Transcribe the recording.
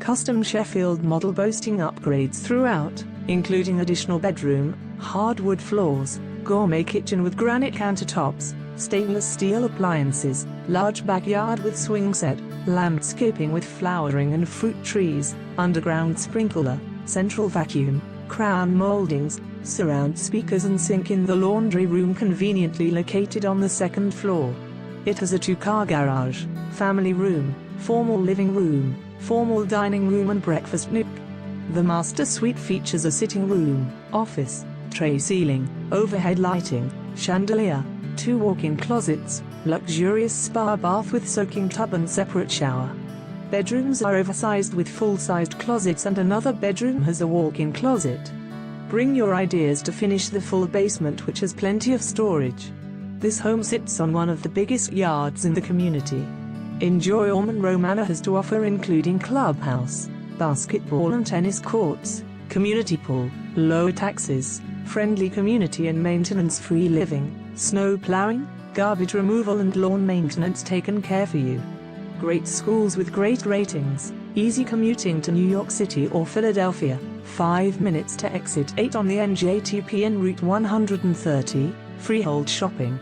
custom Sheffield model boasting upgrades throughout, including additional bedroom, hardwood floors, gourmet kitchen with granite countertops, stainless steel appliances, large backyard with swing set, landscaping with flowering and fruit trees, underground sprinkler, central vacuum, crown moldings, surround speakers and sink in the laundry room conveniently located on the second floor. It has a 2-car garage, family room, formal living room, formal dining room and breakfast nook. The master suite features a sitting room, office, tray ceiling, overhead lighting, chandelier, 2 walk-in closets, luxurious spa bath with soaking tub and separate shower. Bedrooms are oversized with full-sized closets and another bedroom has a walk-in closet. Bring your ideas to finish the full basement, which has plenty of storage. This home sits on one of the biggest yards in the community. Enjoy all Monroe Manor has to offer, including clubhouse, basketball and tennis courts, community pool, lower taxes, friendly community and maintenance-free living, snow plowing, garbage removal and lawn maintenance taken care for you. Great schools with great ratings, easy commuting to New York City or Philadelphia, 5 minutes to exit 8 on the NJTP and Route 130, Freehold Shopping.